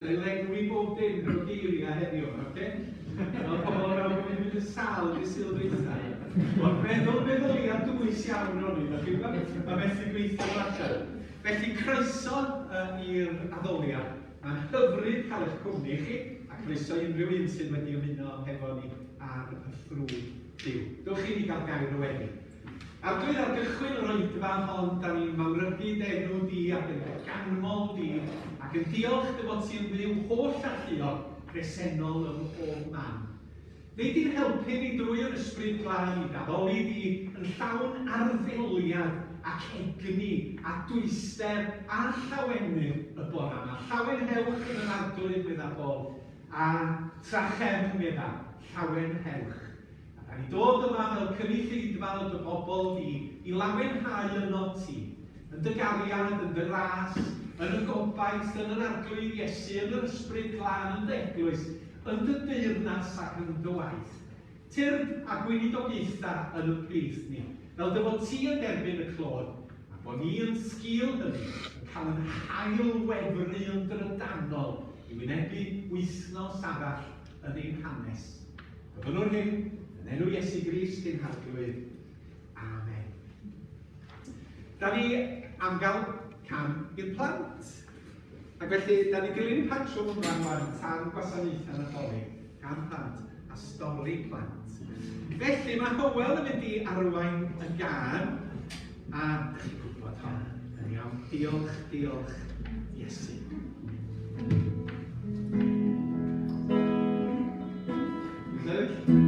Lenwi bob dim rhwng geiriau heddiw, oce? Fel pobl yn rhaid yn mynd yn sal i sildweitha. Ond meddwl i a dwys iawn o'n i, da chi'n gwybod? Mae methu gweithio allan. Felly croeso i'r addoliad. Mae'n hyfryd cael eich cwmni chi, a croeso unrhyw un sydd wedi ymuno hefo ni ar y ffrwd Duw. Dwch chi ni gael gair o wedi. Ar gychwyn yr oedfa hon, da ni'n mawrygu enw di ac yn ganmol di, ac yn diolch dy fod ti'n fyw holl alluog presennol ym mhob man. Neu di'n helpu ni drwy'r ysbryd glân i daddoli di yn llawn arddeliad ac egni a dwyster a llawenydd y bora yma. Llawen hewch yn yr arglwydd medda Paul, a trachem medda, llawen hewch. A ni dod yma fel cynulleidfa y bobl i lawenhau yno ti, yn dy gariad, yn dy ras, yn y gobaith, yn yr arglwydd Iesu, yn yr ysbryd glân, yn dy eglwys, yn dy deyrnas ac yn dy waith. Tyrd a gweinidogaetha yn y plith ni, fel dy fod ti yn derbyn y clod, a bod ni yn sgil hynny, yn cael yn hael wefru yn drydanol i wynebu wythnos arall yn ein hanes. Byddwn hyn, yn enw Iesu Grist ein harglwydd. Amen. Da ni am gael cam i'r plant. Ac felly, da ni dilyn patrwm ymlaen tan gwasanaethau Nadolig, cam plant a stori plant. Felly, mae Hywel yn mynd i arwain y gân, a ydych chi'n gwybod hon. Yn iawn, diolch, diolch, Iesu. Diolch.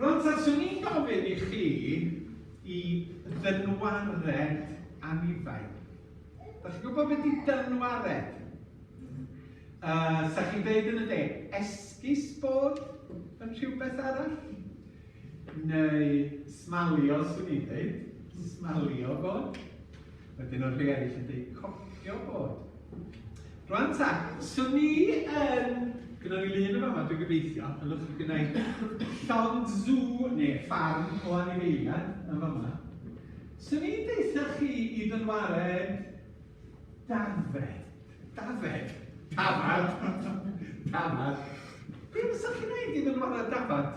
Rwan, swn i'n gofyn i chi i ddynwared anifail. Da chi'n gwybod beth i dynwared? Sa chi'n dweud yn y de, esgus bod yn rhywbeth arall? Neu smalio, swn i'n dweud, smalio bod. Wedyn o'r rhai eraill yn dweud cofio bod. Rwan ta, swn i yn... Gyda ni lun yma, dwi'n gobeithio, yn lwch chi gynnau llond zw, neu ffarm o anifeiliaid yn fama. Swn i'n deitha chi i ddynwared dafed. Dafed? Dafad? Dafad? Be fysa chi'n neud i ddynwared dafad?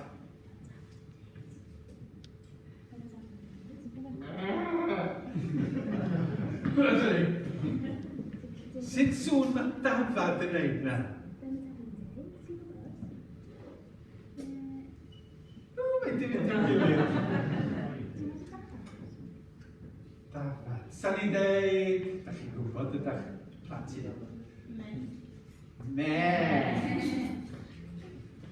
Gwna ti? Sut sŵn mae dafad yn neud na? Sa'n ni'n deud, da chi'n gwybod ydych plant i? Me.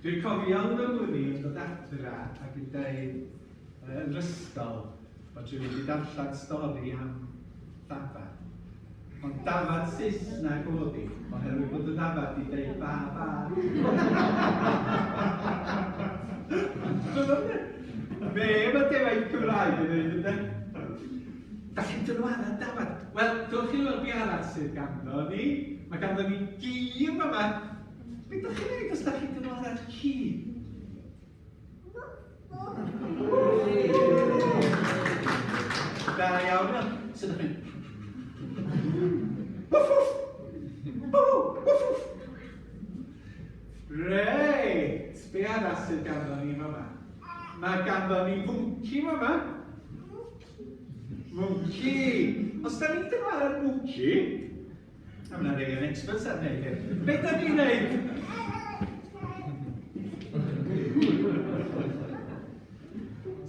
Dwi'n cofio yn ymwni yn dod adra ac yn dweud yn ystol bod rydw wedi darllen stori am dafad. Ond dafad Saesneg oedd hi, oherwydd bod y dafad i dweud ba ba. Me mae defaid Cymraeg yn dweud ydych. Da chi'n dynwara dafad? Wel, dwi'n chi'n weld fi arall sydd ganddo ni. Mae ganddo ni gi yma. Be da chi'n gwneud os da chi'n dynwara'r gi? Da iawn. Sut ydych chi'n? Woof woof! Woof woof! Reit! Be arall sydd ganddo ni yma? Mae ganddo ni fwnci yma. Mwnci! Os da ni'n dynwara'r mwnci, a mae'n rhaid yn experts ar wneud hyn. Be da ni'n wneud?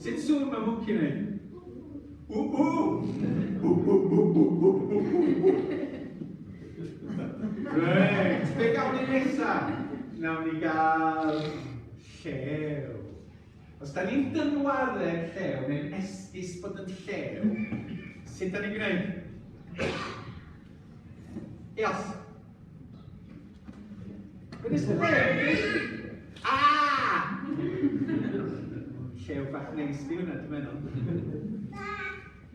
Sut sŵn mae mwnci wneud? Reit, be gawn ni nesaf? Nawn ni gael llew. Os da ni'n dynwared llew, neu'n esgus bod yn llew, sut da ni'n gwneud? Eos. Be nes llew? Llew bach neis di hwnna, dwi'n meddwl.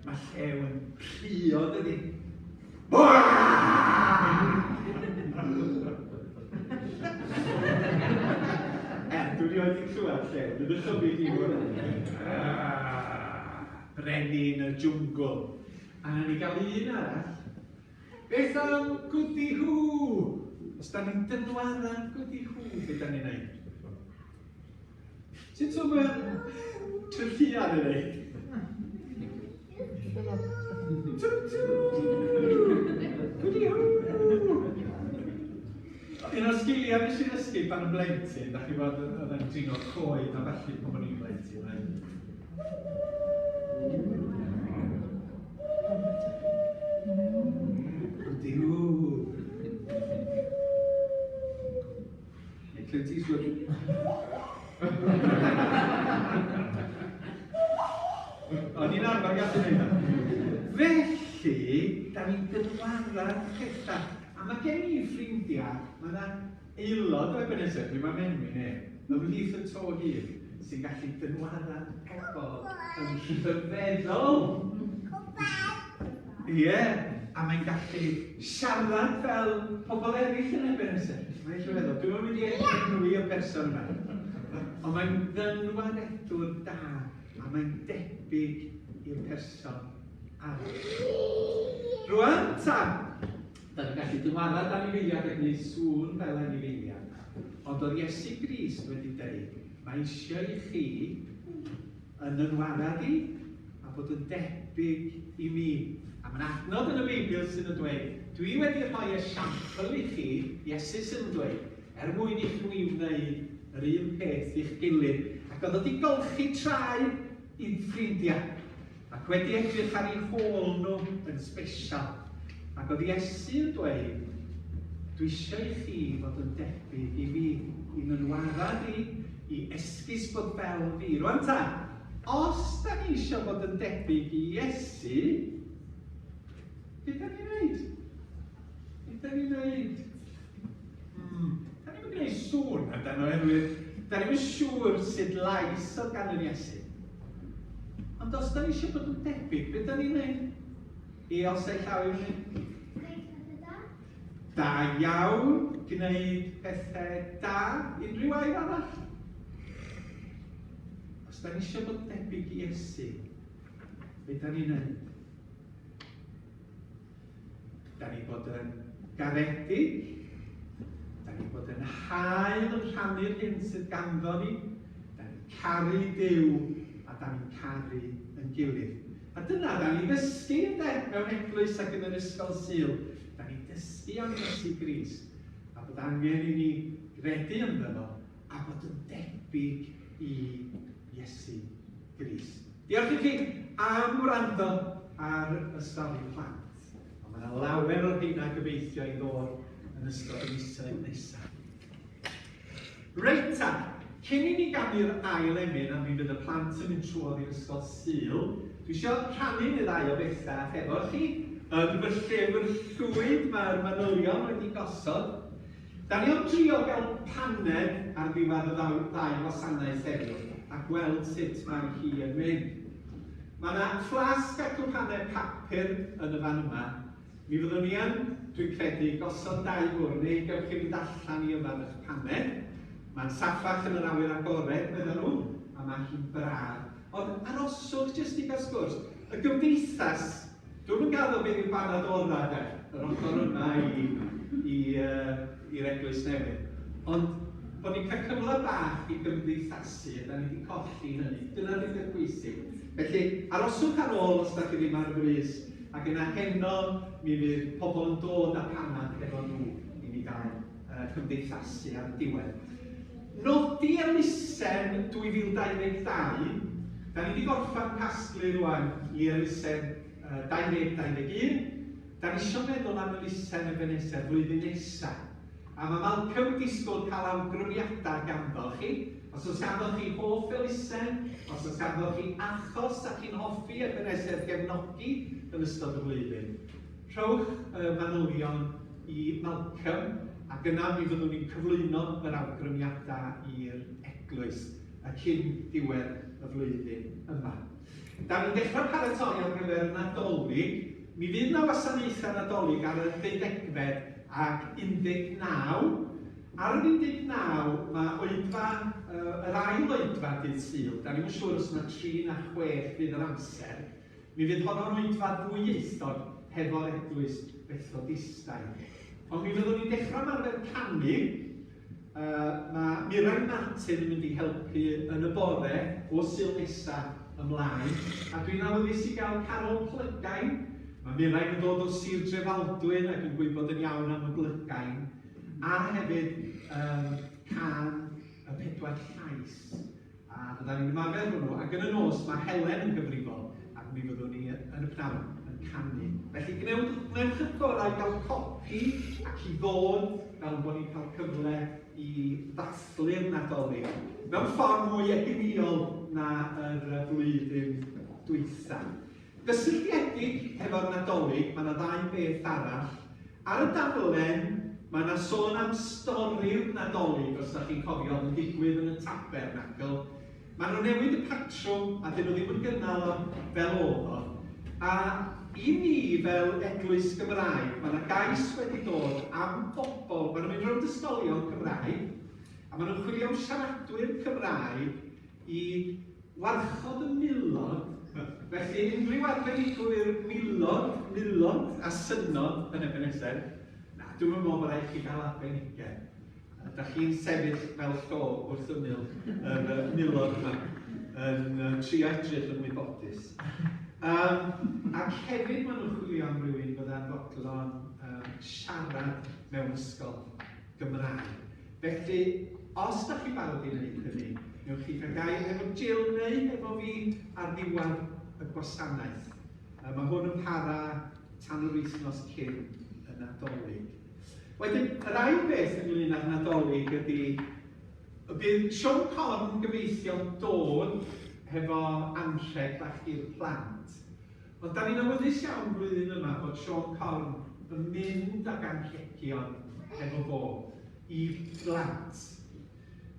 Mae llew yn rhio, dydi. Dwi'n rhoi i'n clywed llew, dwi'n dychymryd i hwnna. Brenin y jwngl. A na ni gael un arall. Beth am Gwdi Hw? Os da ni'n dynwaran Gwdi Hw, beth da ni'n neud? Sut o mae Tryllian yn neud? Gwdi Hw! Un o'r sgiliau nes i'n ysgu pan yn blentyn, da chi bod oedd yn dringo coed a falle pan o'n i'n blentyn. Gwdi Hw! Clint Eastwood. O'n i'n arfer gallu neud o. Felly, da ni'n dynwaran pethau. A mae gen i ffrindiau, mae yna aelod o'i Ebenezer, dwi'n meddwl enwi ne, ymhlith y to hir, sy'n gallu dynwaran pobl yn rhyfeddol. Ie, a mae'n gallu siarad fel pobl eraill yn Ebenezer. Mae'n rhyfeddol. Dwi'n mynd i enwi y person yma. Ond mae'n ddynwaredwr da, a mae'n debyg i'r person arall. Rwan, ta! Da ni'n gallu dynwarad anifeiliad ac gwneud sŵn fel anifeiliad. Ond oedd Iesu Grist wedi dweud, mae eisiau i chi yn ynwarad i a bod yn debyg i mi. A mae'n adnod yn y Beibl sy'n dweud, dwi wedi rhoi esiampl i chi, Iesu sy'n dweud, mwyn i chi wneud yr un peth i'ch gilydd. Ac oedd wedi golchi trai i'n ffrindiau. Ac wedi edrych ar ei hôl nhw yn sbesial. Ac oedd Iesu yn dweud, dwi eisiau i chi fod yn debyg i fi, i'n ynwarad i esgus bod fel fi. Rwan ta, os da ni eisiau bod yn debyg i Iesu, beth da ni'n gwneud? Beth da ni'n gwneud? Da ni'n gwneud sŵn a dan oherwydd, da ni'n siŵr sut lais oedd gan yn Iesu. Ond os da ni eisiau bod yn debyg, beth da ni'n gwneud? I os eich llaw i'w wneud? Da iawn, gwneud pethau da, unrhyw air arall. Os da ni eisiau bod yn debyg i Iesu, beth da ni'n gwneud? Da ni bod yn garedig, da ni bod yn hael yn rhannu'r hyn sydd ganddo ni, da ni'n caru Duw a da ni'n caru yn gilydd. A dyna, da ni'n dysgu mewn eglwys ac yn yr ysgol Sul. Da ni'n dysgu am Iesu Grist a bod angen i ni gredu ynddo fo a bod yn debyg i Iesu Grist. Diolch i chi am wrando ar y stori plant. Mae yna lawer o'r hynna gobeithio i ddod yn ystod y misoedd nesaf. Reit ta, cyn i ni ganu'r ail emyn am mi fydd y plant yn mynd trwodd i'r ysgol Sul, dwi eisiau rhannu y ddau o bethau efo chi yn fy llyfr llwyd mae'r manylion wedi gosod. Da ni o'n trio gael paned ar ddiwedd y ddau wasanaeth heddiw a gweld sut mae hi yn mynd. Mae yna flasg a cwpanau papur yn y fan yma. Mi fyddwn ni yn, dwi'n credu, gosod dau gwrn neu gewch chi fynd allan i yfad eich paned. Mae'n saffach yn yr awyr agored, meddwl nhw, a mae hi'n braf. Ond aroswch jyst i gael sgwrs. Y gymdeithas, dwi'n yn gadw beth yw'r banad orau de, yr ochr yma i'r eglwys newydd. Ond bod ni'n cael cyfle bach i gymdeithasu, a da ni wedi colli hynny. Dyna'r rhywbeth bwysig. Felly, aroswch ar ôl os da chi ddim ar y brys, ac yna heno mi fydd pobl yn dod â panad efo nhw i ni gael cymdeithasu ar y diwedd. Nodi elusen 2022, da ni wedi gorffen casglu rwan i elusen 2021. Da ni eisiau meddwl am elusen y fenesau flwyddyn nesaf. A mae Malcolm yn disgwyl cael awgrymiadau ganddo chi. Os oes ganddo chi hoff elusen, os oes ganddo chi achos a chi'n hoffi y fenesau gefnogi yn ystod y flwyddyn. Rhowch manylion i Malcolm, ac yna mi fyddwn ni'n cyflwyno yr awgrymiadau i'r eglwys a cyn diwedd y flwyddyn yma. Da ni'n dechrau paratoi ar gyfer y Nadolig. Mi fydd na wasanaethau Nadolig ar y 12fed ac 19. Ar y 19 mae oedfa, yr ail oedfa dydd Sul. Da ni'n siŵr os yna 3 na 6 fydd yr amser. Mi fydd hon o'r oedfa dwyieithog hefo'r eglwys Bethodistaidd. Ond mi fyddwn ni'n dechrau marfer canu. Mae Mirai Martin yn mynd i helpu yn y bore o Sul nesaf ymlaen. A dwi'n awyddus i gael Carol Plygain. Mae Mirai yn dod o Sir Drefaldwyn ac yn gwybod yn iawn am y Plygain. A hefyd can y 4 llais. A fydda ni'n ymarfer hwnnw. Ac yn y nos mae Helen yn gyfrifol. Ac mi fyddwn ni yn y pnawn yn canu. Felly gnewch y gorau gael copi ac i ddod fel bod ni'n cael cyfle i ddathlu'r Nadolig. Mewn ffordd mwy eginiol na yr flwyddyn dwytha. Gysylltiedig efo'r Nadolig, mae yna 2 beth arall. Ar y daflen, mae yna sôn am stori'r Nadolig, os da chi'n cofio, yn digwydd yn y Tabernacl. Maen nhw newid y patrwm, a dyn nhw ddim yn gynnal o fel oedd o. A i ni fel Eglwys Gymraeg, mae yna gais wedi dod am bobl, maen nhw'n mynd rownd ysgolion Cymraeg, a maen nhw'n chwilio am siaradwyr Cymraeg i warchod y milod. Felly, unrhyw arbenigwyr milod a synod yn ebyn nesaf, na, dwi'n meddwl bod rhaid chi gael arbenigau. Da chi'n sefyll fel llo wrth ymyl yr milod yma yn trio edrych yn wybodus. Ac hefyd maen nhw'n chwilio am rywun fydda'n fodlon siarad mewn ysgol Gymraeg. Felly, os da chi barod i wneud hynny, newch chi gael gael efo Jill neu efo fi ar ddiwedd y gwasanaeth. Mae hwn yn para tan yr wythnos cyn y Nadolig. Wedyn, yr ail beth ynglyn â'r Nadolig ydy, bydd Sion Corn gobeithio dod hefo anrheg bach i'r plant. Ond da ni'n awyddus iawn blwyddyn yma bod Sion Corn yn mynd ag anrhegion hefo fo i blant.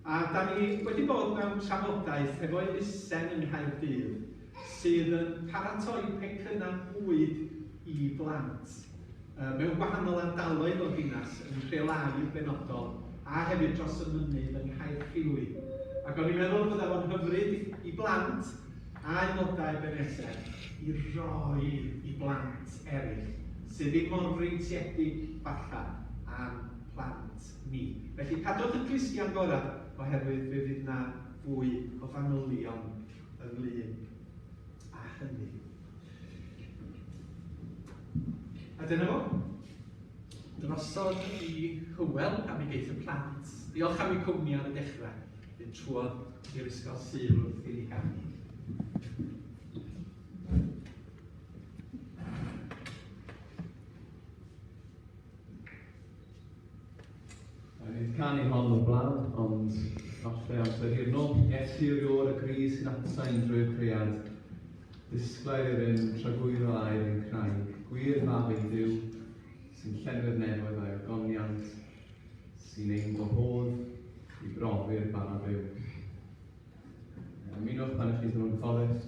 A da ni wedi bod mewn trafodaeth efo elusen yn Nghaerdydd sydd yn paratoi pecynnau bwyd i blant. Mewn gwahanol ardaloedd o'r ddinas yn rheolai'r benodol a hefyd dros y mynydd yng Nghaerffili. Ac o'n i'n meddwl bod efo'n hyfryd i blant a aelodau benesau i roi i blant eraill sydd ddim mor freintiedig falle am plant ni. Felly cadwch y Cristion gorau oherwydd fe fydd yna fwy o fanylion ynglyn â hynny. A dyna fo, drosodd i Hywel am ei geith y plant. Diolch am ei cwmni ar y dechrau, fynd trwodd i'r ysgol Sul wrth i ni ganu. canu hon o blawd, ond falle amser hir no, esir o'r y gris sy'n atsain drwy'r cread. Disglair yn tragwyro air yn craig, gwir fab ein diw, sy'n llenwi'r nefoedd a'i ogoniant, sy'n ein gwahodd i brofi'r bara byw. Ymunwch pan ych chi ddim yn ffordd.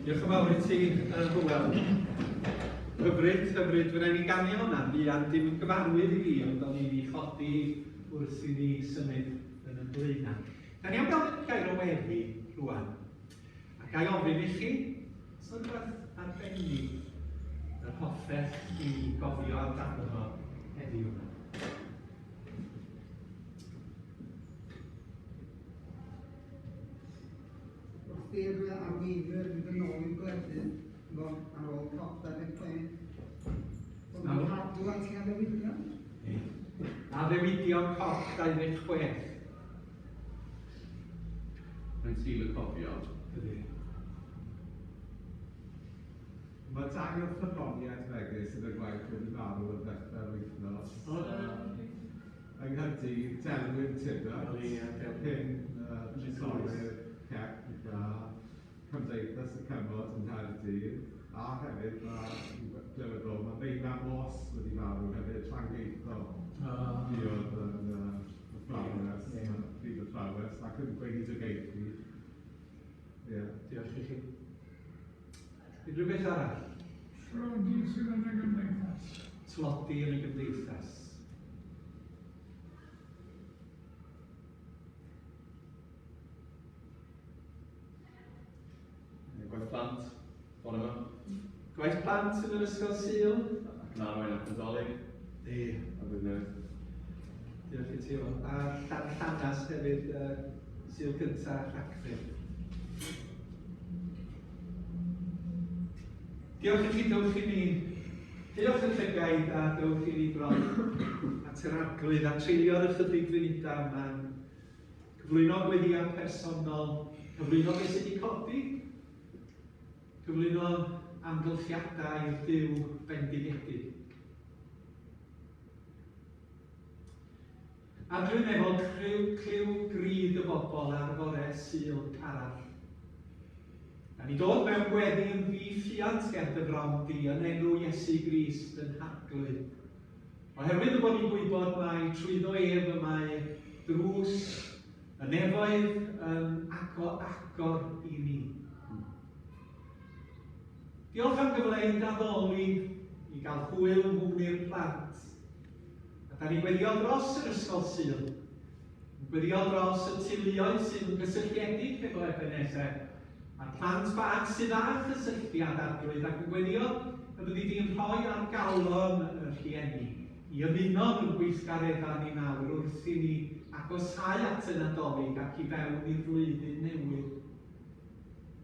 Diolch yn fawr i ti, Hywel. Hyfryd, fyddai'n ei ganio hwnna, buan dim gyfarwydd i fi, ond o'n i'n ei chodi wrth i ni symud yn y blaenau. Da ni am gael gair o weddi rwan. A gai ofyn i chi, os o'n rhywbeth arbennig yr hoffech i gofio amdano heddiw. Wrth i'r arweinwyr fynd yn ôl i'n gledyn ar ôl COP26. Oedd yn cadw at ei addewidion? Addewidion COP26. Mae'n sy'n y cofio. Mae dangos ffynoniaeth megis yn y gwaith wedi marw yn ddechrau'r wythnos. Yng Nghaerdydd, Delwyn Tudor, cyn Trysorwyr Cep a Cymdeithas y Cymod yn Nghaerdydd, a hefyd mae Meina Moss wedi marw hefyd, Llangieitho. Mi oedd yn athrawes, prif athrawes, ac yn gweinidogaethu. Diolch i chi. Unrhyw beth arall? Tlodi sydd yn y gymdeithas. Tlodi yn y gymdeithas. Gwaith plant, bore yma. Gwaith plant yn yr ysgol Sul. Ac yn arwain ac yn dolyg. Diolch i ti o. A llanas hefyd sy'n gyntaf Rhagfyr. Diolch i chi dewch i ni. Diolch yn llygaid a dewch i ni bron at yr arglwydd a treulio'r ychydig funudau yma'n cyflwyno gweddiad personol, cyflwyno beth sydd wedi codi, cyflwyno amgylchiadau i'r Duw bendigedig. A dwi'n meddwl cliw grid y bobl ar fore Sul arall. A ni dod mewn gweddi yn ddi-ffiant gen dy fron di yn enw Iesu Grist yn harglwydd. Oherwydd y bod ni'n gwybod mai trwyddo ef y mae drws y nefoedd yn agor i ni. Diolch am gyfle i addoli i gael hwyl mwyn i'r plant. A da ni'n gweddio dros yr ysgol Sul. Yn gweddio dros y teuluoedd sydd yn gysylltiedig efo Ebenezer. A'r plant bach sydd â chysylltiad arglwydd ac yn gweddio y byddi di'n rhoi ar galon y rhieni i ymuno yn gweithgareddau ni nawr wrth i ni agosau at y Nadolig ac i fewn i'r flwyddyn newydd.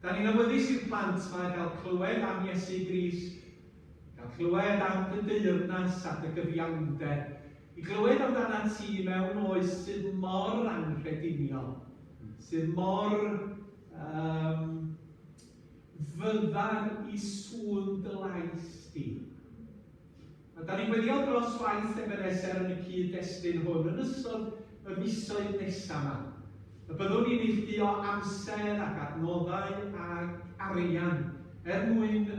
Da ni'n awyddus i'r plant yma gael clywed am Iesu Grist, gael clywed am dy deyrnas a dy gyfiawnder, i glywed amdana ti mewn oes sydd mor anghrediniol, sydd mor fyddar i sŵn dy lais di. A da ni'n gweddio dros waith Ebenezer yn y cyd-destun hwn yn ystod y misoedd nesaf yma. Y byddwn ni'n eithrio amser ac adnoddau ac arian mwyn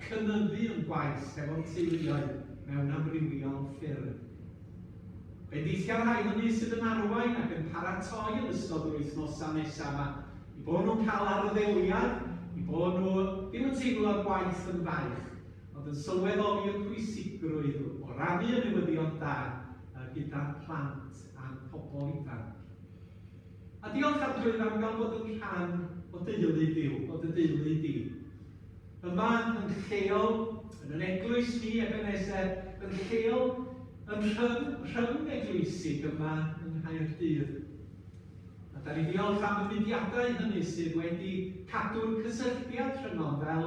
cynyddu yn gwaith efo'n teuluoedd mewn amrywiol ffyrdd. Bedeithiau'r rhai hynny sydd yn arwain ac yn paratoi yn ystod yr wythnosau nesaf yma, i bod nhw'n cael arddeliad, i bod nhw ddim yn teimlo'r gwaith yn faich, ond yn sylweddoli y pwysigrwydd o rannu y newyddion da gyda'r plant a'r pobl ifanc. A diolch ar drwydd am gael bod yn rhan o deulu Duw, o dy deulu di. Yma yn lleol, yn yn eglwys ni Ebenezer, yn lleol yn rhyng eglwysig yma yng Nghaerdydd. A da ni diolch am y mudiadau hynny sydd wedi cadw'r cysylltiad rhyngom fel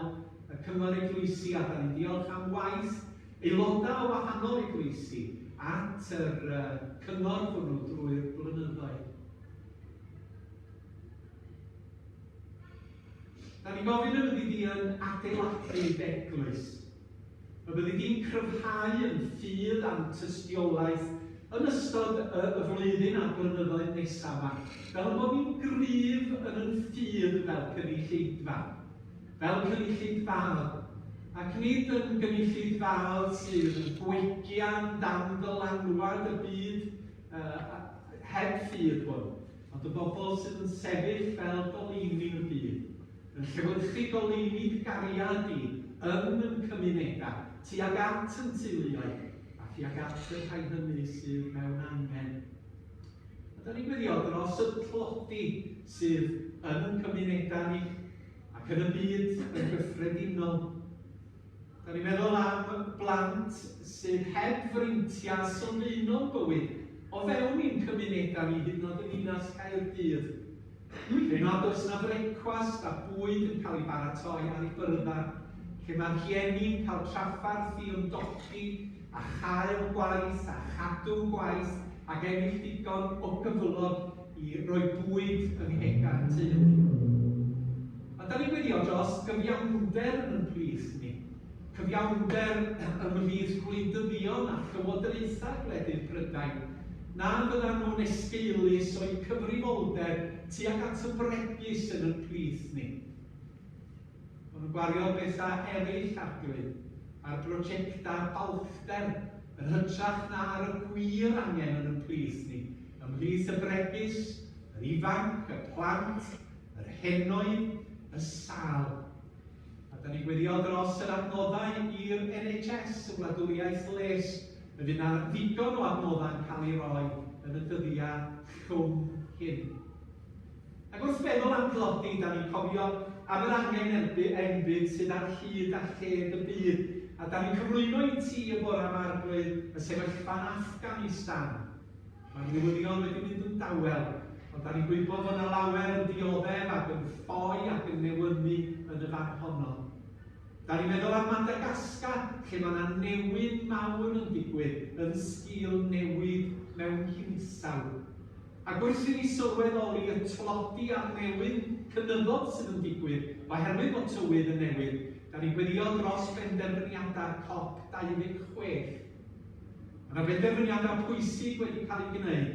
y cyngor eglwysi, a da ni diolch am waith aelodau o wahanol eglwysi at yr cyngor hwnnw drwy'r blynyddoedd. Da ni'n gofyn y byddi di yn adeiladu'r eglwys. Y byddi di'n cryfhau yn ffydd am tystiolaeth yn ystod y flwyddyn a'r blynyddoedd nesaf yma, fel bod ni'n gryf yn yn ffydd fel cynulleidfa, fel cynulleidfaodd, ac nid yn gynulleidfaodd sydd yn gwegian dan dylanwad y byd heb ffydd hwn, ond y bobl sydd yn sefyll fel goleuni'r byd, yn llewyrchu goleuni gariad i yn cymunedau, tuag at yn teuluoedd, a tuag at y rhai hynny sydd mewn angen. A da ni'n gweddio dros y tlodi sydd yn cymunedau ni ac yn y byd yn gyffredinol. Da ni'n meddwl am blant sydd heb freintiau sylfaenol bywyd o fewn i'n cymunedau ni hyd yn oed yn Ninas Caerdydd. Lle nad oes na frecwast a bwyd yn cael ei baratoi ar ei byrddau, lle mae'r rhieni'n cael traffarth i ymdopi a chael gwaith a chadw gwaith ac ennill digon o gyflog i roi bwyd yng nghega'r teulu. A da ni'n gweddio dros gyfiawnder yn y plith ni, cyfiawnder ymhlith gwleidyddion a llywodraethau gwledydd Prydain, na fyddan nhw'n esgeulus o'i cyfrifoldeb tuag at y bregus yn y plith ni. Maen nhw'n gwario bethau eraill arglwydd a'r brosiectau balchder yn hytrach na ar y gwir angen yn y plith ni, ymhlith y bregus, yr ifanc, y plant, yr henoedd, y sal. A da ni'n gweddio dros yr adnoddau i'r NHS, y Wladwriaeth Les, y fydd yna ddigon o adnoddau'n cael ei roi yn y dyddiau llwm hyn. Ac wrth feddwl am glodi, da ni'n cofio am yr angen enbyd sydd ar hyd a lled y byd, A da ni'n cyflwyno i ti y bore yma Arglwydd y sefyllfa'n Affganistan. Mae'r newyddion wedi mynd yn dawel, ond da ni'n gwybod bod yna lawer yn dioddef ac yn ffoi ac yn newynu yn y fan honno. Da ni'n meddwl am Madagascar, lle mae yna newid mawr yn digwydd, yn sgil newid mewn hinsawdd. Ac wrth i ni sylweddoli y tlodi a'r newid cynyddol sydd yn digwydd, oherwydd bod tywydd yn newid, da ni'n gweddio dros benderfyniadau COP26. Mae yna benderfyniadau pwysig wedi cael ei gwneud,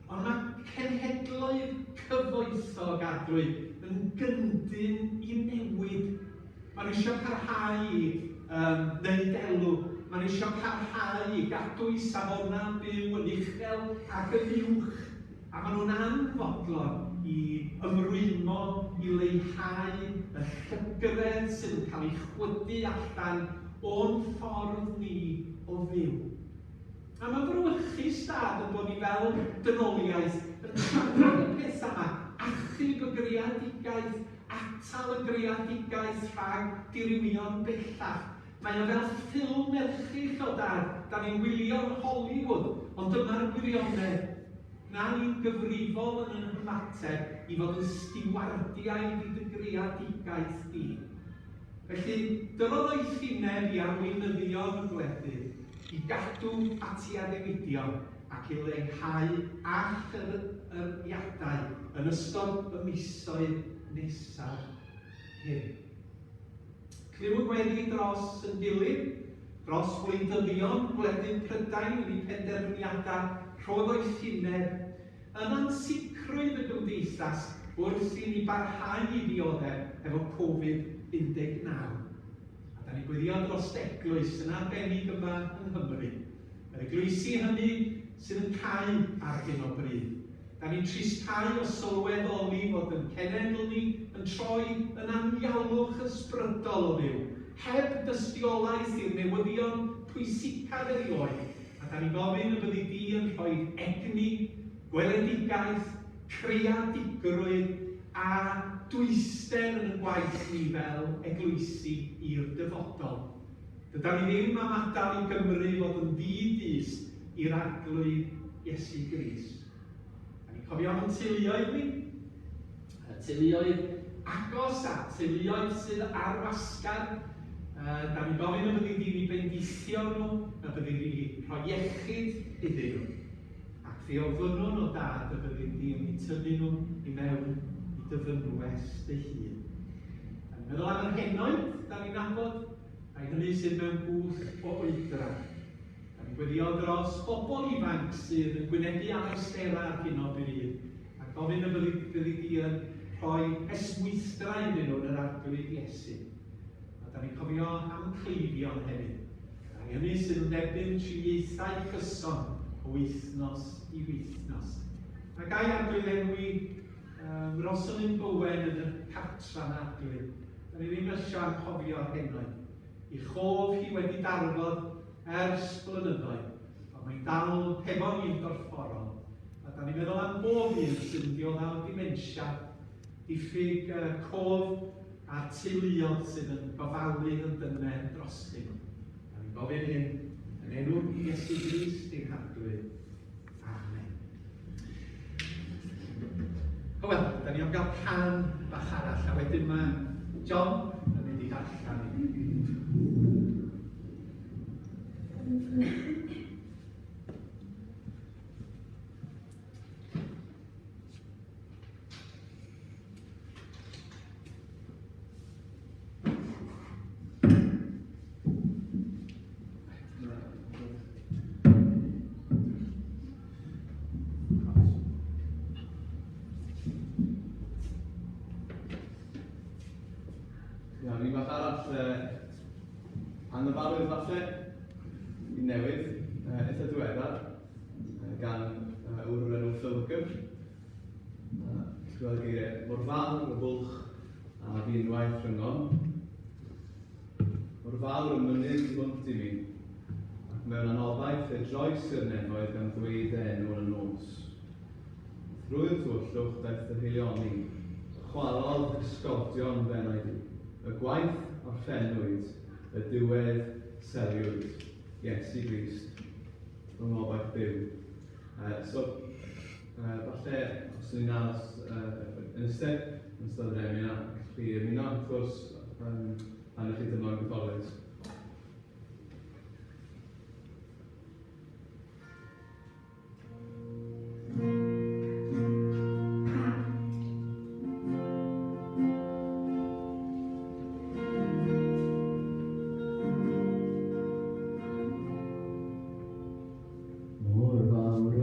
ond mae cenhedloedd cyfoethog Arglwydd yn gyndyn i newid. Maen nhw eisiau parhau i wneud elw. Maen nhw eisiau parhau i gadw i safonau byw yn uchel ac yn uwch. A maen nhw'n anfodlon i ymrwymo i leihau y llygredd sydd yn cael ei chwydu allan o'n ffordd ni o fyw. A mae'n frwychus dad yn bod ni fel dynoliaeth yn trafod y pethau yma, achub y greadigaeth, atal y greadigaeth rhag dirywio'n bellach. Mae o fel ffilm erchyll o dad, da ni'n wylio'n Hollywood, ond dyma'r gwirionedd. Na ni'n gyfrifol yn yn ymateb i fod yn stiwardiaid i dy greadigaeth di. Felly, dyrodd o'i thineb i arweinyddion y gwledydd i gadw at i adewidion ac i leihau all yr iadau yn ystod y misoedd nesaf hyn. Clyw y gweddi dros yn dilyn, dros wleidyddion gwledydd Prydain wedi penderfyniadau rhodd o'i thineb yn ansicrwydd y gymdeithas wrth i ni barhau i ddioddef efo Covid-19. A da ni gweddio dros eglwys yn arbennig yma yng Nghymru. Yr eglwysi hynny sydd yn cau ar hyn o bryd. Da ni'n tristhau o sylweddoli fod yn cenedl ni yn troi yn anialwch ysbrydol o fyw, heb dystiolaeth i'r newyddion pwysicaf erioed. A da ni'n gofyn y byddi di yn rhoi egni, gweledigaeth, creadigrwydd a dwyster yn y gwaith ni fel eglwysi i'r dyfodol. Dyda ni ddim am adael i Gymru fod yn ddid-dyst i'r arglwydd Iesu Grist. Da ni'n cofio am teuluoedd ni, teuluoedd agos a teuluoedd sydd ar wasgar. Da ni'n gofyn y byddi di ni bendithio nhw, y byddi di rhoi iechyd iddyn nhw. Ac ddiofynwn o dad y byddi di yn tynnu nhw i mewn i dyfynwes dy hun. Da ni'n meddwl am yr henoed, da ni'n nabod, a hynny sydd mewn bwth o oedran. Da ni'n gweddio dros bobl ifanc sydd yn gwynebu anawstera ar hyn o bryd, a gofyn y byddi di yn rhoi esmwythdrau iddyn nhw yn yr arglwydd Iesu. Da ni'n cofio am cleifion hefyd. A hynny sydd yn derbyn triniaethau cyson o wythnos i wythnos. A gai arglwydd enwi Rosalyn Bowen yn y cartra na arglwydd. Da ni ddim eisiau anghofio henoed. I chof hi wedi darfod ers blynyddoedd. Ond mae'n dal hefo ni'n dorfforol. A da ni'n meddwl am bob un sydd yn dioddef o dimensia, diffyg cof a teuluodd sydd yn gofalu yn dynau drosti. Da ni'n gofyn hyn yn enw Iesu Grist i'n arglwydd. Amen. Wel, da ni am gael can bach arall, a wedyn mae John yn mynd i darllen i. Iawn, un bach arall angyfarwydd falle i newydd eitha diweddar gan wrwyr enw Philgym. Gweld geiriau mor fawr y bwlch a fi'n waith rhyngon. Mor fawr y mynydd i hwnt i mi, ac mewn anobaith e droes i'r nefoedd gan ddweud enw yn y nos. Drwy'r twllwch daeth y heilioni, chwalodd ysgodion fennaid, y gwaith orffennwyd y diwedd seliwyd Iesu Grist rhwng obaith byw. Falle, os ydyn ni'n aros yn ystod yr emyn, gallu ymuno, wrth gwrs, pan ych chi dymor gyfforddus. Mor fawr y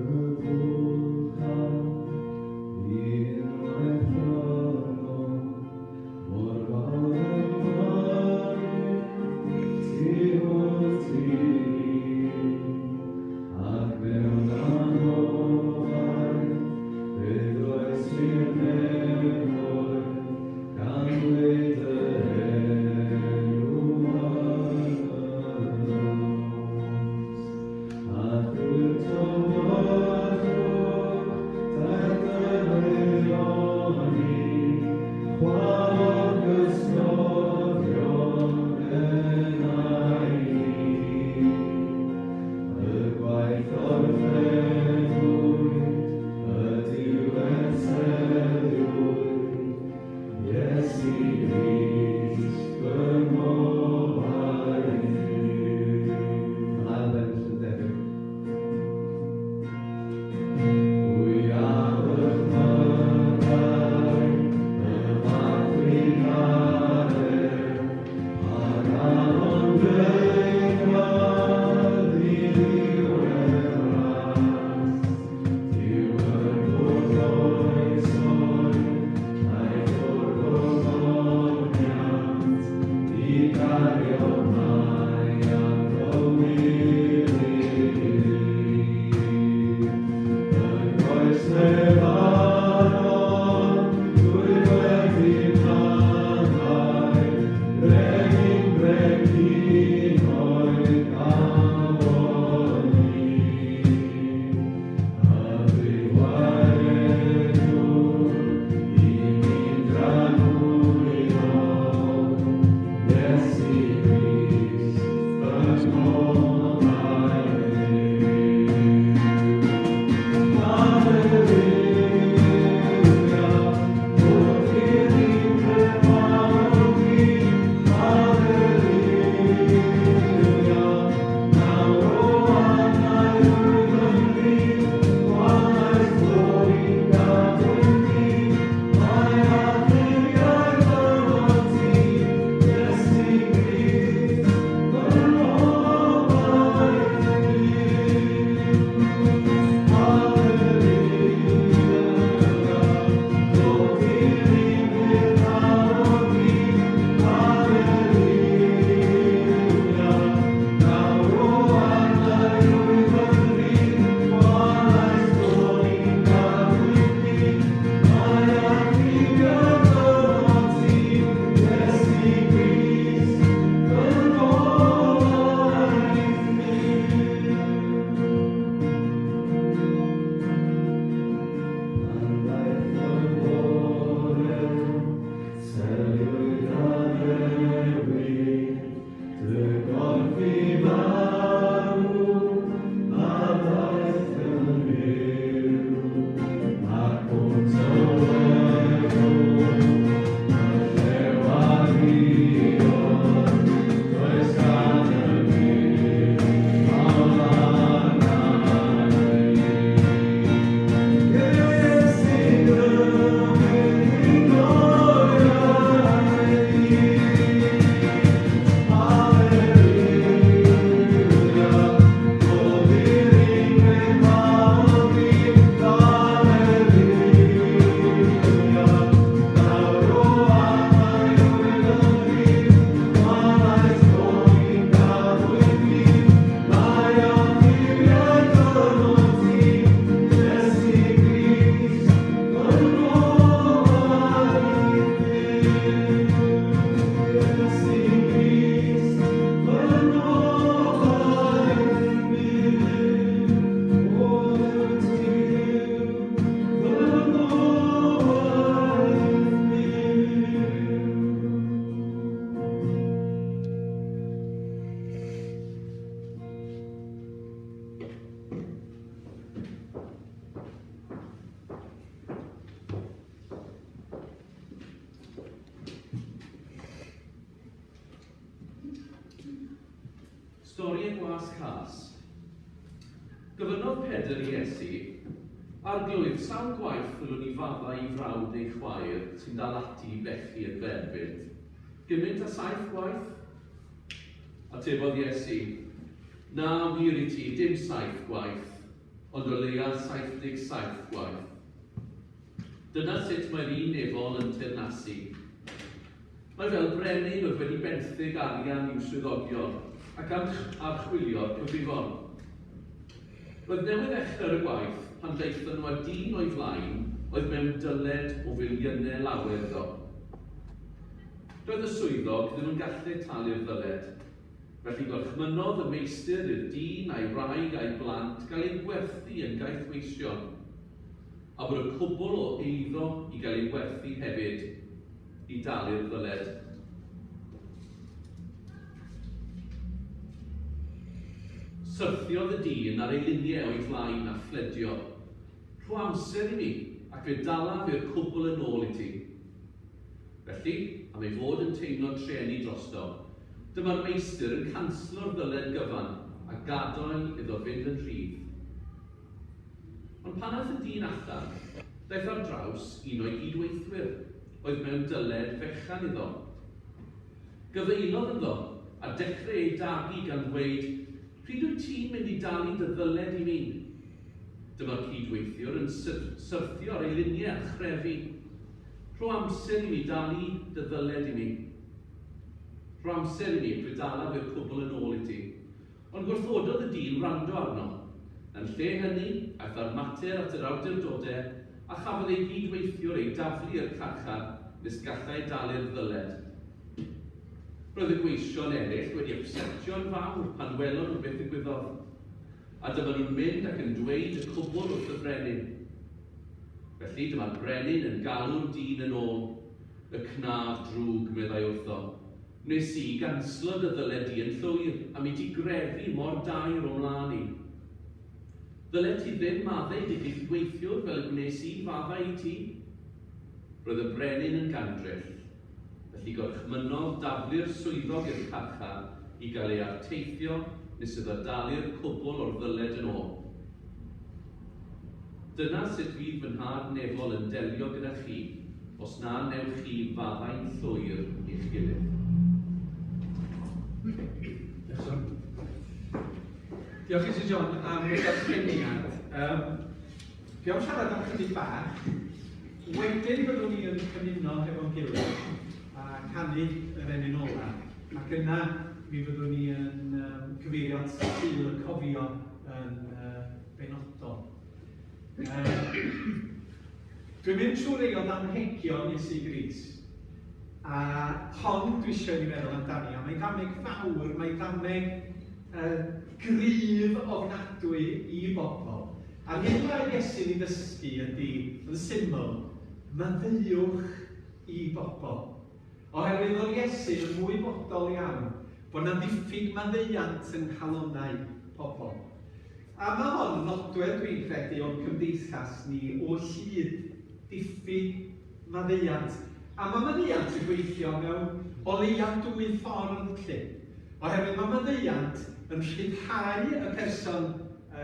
Storiau gwas cas. Gofynnodd Pedr i Iesu, arglwydd sawl gwaith ddylwn ni fadda i frawd neu chwaer sy'n dal ati i bechu yn ferbyd. Gymaint a 7 gwaith? Atebodd Iesu, na wir i ti, dim 7 gwaith, ond o leia 77 gwaith. Dyna sut mae'r un efol yn teyrnasu. Mae fel brenin oedd wedi benthyg arian i'w swyddogion ac archwilio'r cyfrifon. Roedd newydd echdr y gwaith pan ddeithon nhw a dyn o'i flaen oedd mewn dyled o filiynau lawer iddo. Roedd y swyddog ddim yn gallu talu'r ddyled, felly gorchmynnodd y meistr i'r dyn a'i wraig a'i blant gael ei gwerthu yn gaethweision, a bod y cwbl o eiddo i gael ei gwerthu hefyd i dalu'r ddyled. Syrthiodd y dyn ar ei luniau o'i flaen a phledio. Rho amser i mi, ac fe dalaf i'r cwbl yn ôl i ti. Felly, am ei fod yn teimlo treni drosto, dyma'r meistr yn canslo'r ddyled gyfan a gadael iddo fynd yn rhydd. Ond pan oedd y dyn allan, daeth ar draws un o'i gydweithwyr, oedd mewn dyled fechan iddo. Gyfeilodd ynddo a dechrau ei dagu gan dweud, pryd wyt ti'n mynd i dalu dy ddyled i mi? Dyma'r cydweithiwr yn syrthio ar ei luniau a chrefi. Rho amser i mi dalu dy ddyled i mi. Rho amser i mi fe dalaf i'r cwbl yn ôl i ti. Ond gwrthododd y dyn wrando arno. Yn lle hynny, aeth ar mater at yr awdurdodau a chafodd ei gydweithiwr ei daflu i'r carchar nes gallai dalu'r ddyled. Roedd y gweision eraill wedi upsetio'n fawr pan welon nhw beth ddigwyddodd, a dyma nhw'n mynd ac yn dweud y cwbl wrth y brenin. Felly dyma'r brenin yn galw'r dyn yn ôl, y cnaf drwg meddai wrtho. Wnes i ganslod y ddyled i yn llwyr am i ti grefu mor dair o mlaen i. Ddyled ti ddim maddau dy gydweithiwr fel y gwnes i faddau i ti? Roedd y brenin yn gandrell, felly gorchmynnodd daflu'r swyddog i'r carchar i gael ei arteithio nes iddo dalu'r cwbl o'r ddyled yn ôl. Dyna sut fydd fy nhad nefol yn delio gyda chi, os na newch chi faddau'n llwyr i'ch gilydd. Diolch i ti John am y darlleniad. Fi am siarad am chydig bach. Wedyn byddwn ni yn cymuno hefo'n gilydd a canu yr enyn ola. Ac yna mi fyddwn ni yn cyfeirio at Sul y Cofio yn benodol. Dwi'n mynd trwy rei o ddamhegion Iesu Grist. A hon dwi eisiau ni feddwl amdani, a mae'n ddameg fawr, mae'n ddameg gryf ofnadwy i bobl. A hyn mae Iesu ni ddysgu ydy, yn syml, maddeuwch i bobl. Oherwydd oedd Iesu yn mwy bodol iawn bod yna ddiffyg maddeuant yn halonnau pobl. A mae hon nodwedd dwi'n credu o'n cymdeithas ni o hyd diffyg maddeuant. A mae maddeuant yn gweithio mewn o leia 2 ffordd lle. Oherwydd mae maddeuant yn rhyddhau y person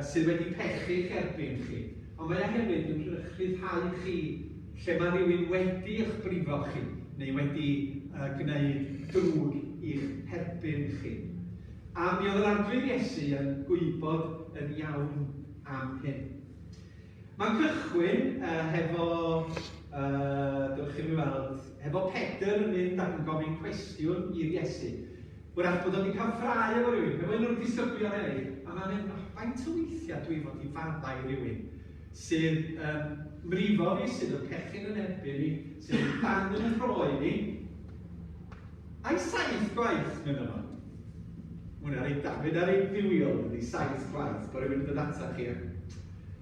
sydd wedi pechu'ch erbyn chi. Ond mae hefyd yn rhyddhau chi lle mae rhywun wedi eich brifo chi neu wedi gwneud drwg i'ch herbyn chi. A mi oedd yr arglwydd Iesu yn gwybod yn iawn am hyn. Mae'n cychwyn hefo, dewch chi mi weld, hefo Pedr yn mynd ac yn gofyn cwestiwn i'r Iesu. Wrach bod o'n i cael ffrau efo rhywun, efo un o'r disgyblion eraill, a mae'n mynd, faint o weithiau dwi fod i faddau rhywun sydd mrifo fi, sydd yn pechyn yn erbyn ni, sydd yn dan yn y rhoi ni, a'i 7 gwaith mewn yma. Mwyn ar ei ddiwiol, ydy 7 gwaith, bod rhywun yn dod ata chi,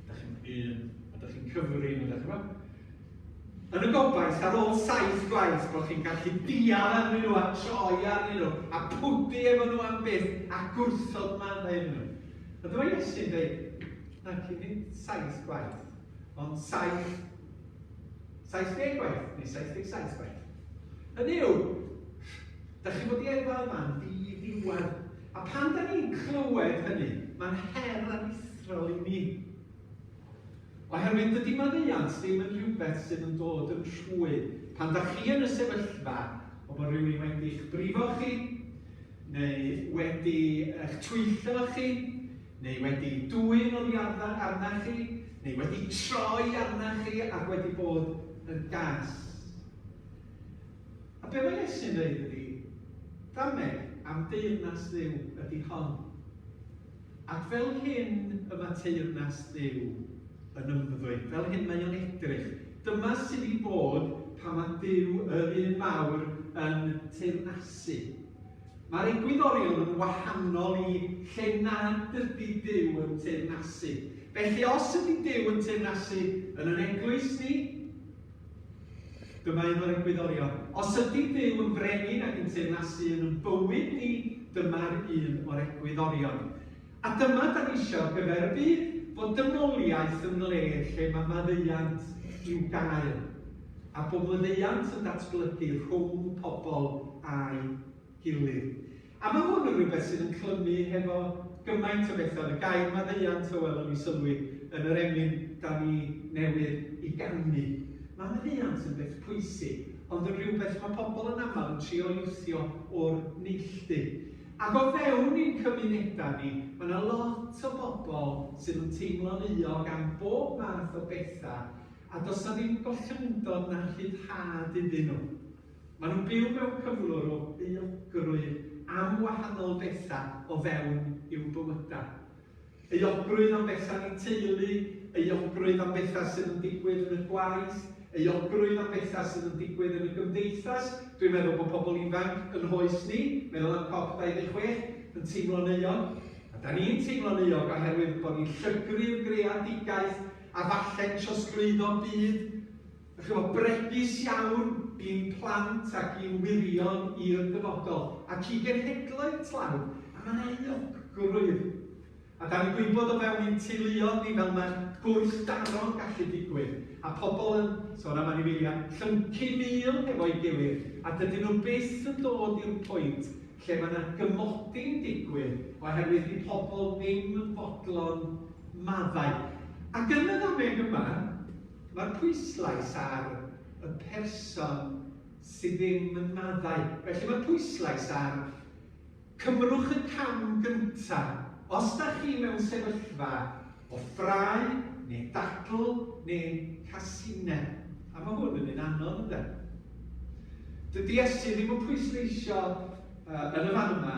da chi'n cyfri, da chi'n yn y gobaith ar ôl 7 gwaith bod chi'n gallu dial arnyn nhw a troi arnyn nhw a pwdi efo nhw am byth a gwrthod maddau efo nhw. A dyma Iesu'n dweud, na cyn 7 gwaith, ond 70 gwaith neu 77 gwaith. Hynny yw, da chi fod i efo yma'n ddiwedd A pan da ni'n clywed hynny, mae'n her anithrol i ni. Oherwydd dydy maddeuant ddim yn rhywbeth sydd yn dod yn rhwydd. Pan da chi yn y sefyllfa, o bod rhywun wedi eich brifo chi, neu wedi eich twyllo chi, neu wedi dwyn oddi arna chi, neu wedi troi arna chi ac wedi bod yn gas. A be mae Iesu'n dweud ydy, dameg am deyrnas Dduw ydy hon. Ac fel hyn y mae teyrnas Dduw yn ymddwyn, fel hyn mae o'n edrych. Dyma sydd wedi bod pan mae Duw yr un mawr yn teyrnasu. Mae'r egwyddorion yn wahanol i lle nad ydy Duw yn teyrnasu. Felly os ydy Duw yn teyrnasu yn yn eglwys ni, dyma un o'r egwyddorion. Os ydy Duw yn frenin ac yn teyrnasu yn yn bywyd ni, dyma'r un o'r egwyddorion. A dyma da ni eisiau gyferbu bod dynoliaeth yn le lle mae maddeuant i'w gael. A bod maddeuant yn datblygu rhwng pobl a'i gilydd. A mae hwn yn rhywbeth sydd yn clymu hefo gymaint o bethau. Y gair maddeuant o welwn ni sylwi yn yr emyn da ni newydd i gannu. Mae maddeuant yn beth pwysig, ond yn rhywbeth mae pobl yn aml yn trio iwsio o'r neilltu. Ac o fewn i'n cymunedau ni, mae yna lot o bobl sydd yn teimlo'n euog am bob math o bethau, a does na ddim gollyndod na rhyddhad iddyn nhw. Maen nhw'n byw mewn cyflwr o euogrwydd am wahanol bethau o fewn i'w bywydau. Euogrwydd am bethau yn teulu, euogrwydd am bethau sydd yn digwydd yn y gwaith, euogrwydd am bethau sydd yn digwydd yn y gymdeithas. Dwi'n meddwl bod pobl ifanc yn hoes ni, meddwl am COP26, yn teimlo'n euog. A da ni'n teimlo'n euog oherwydd bod ni'n llygru'r greadigaeth a falle'n trosglwyddo byd. Felly bregus iawn i'n plant ac i'n wirion i'r dyfodol. Ac i genhedloedd tlawd, a mae'n euogrwydd. A da ni'n gwybod o fewn i'n teuluodd ni fel mae'r gwrthdaro'n gallu digwydd. A pobl yn, sôn am anifeiliaid, llyncu mil efo'i gilydd. A dydyn nhw byth yn dod i'r pwynt lle mae yna gymodi'n digwydd oherwydd i pobl ddim yn fodlon maddau. Ac yn y ddameg yma, mae'r pwyslais ar y person sydd ddim yn maddau. Felly mae'r pwyslais ar cymrwch y cam gyntaf. Os da chi mewn sefyllfa o ffrau, neu dadl, neu casinau. A mae hwn yn un anodd ynddo. Dydy Iesu ddim yn pwysleisio yn y fan yma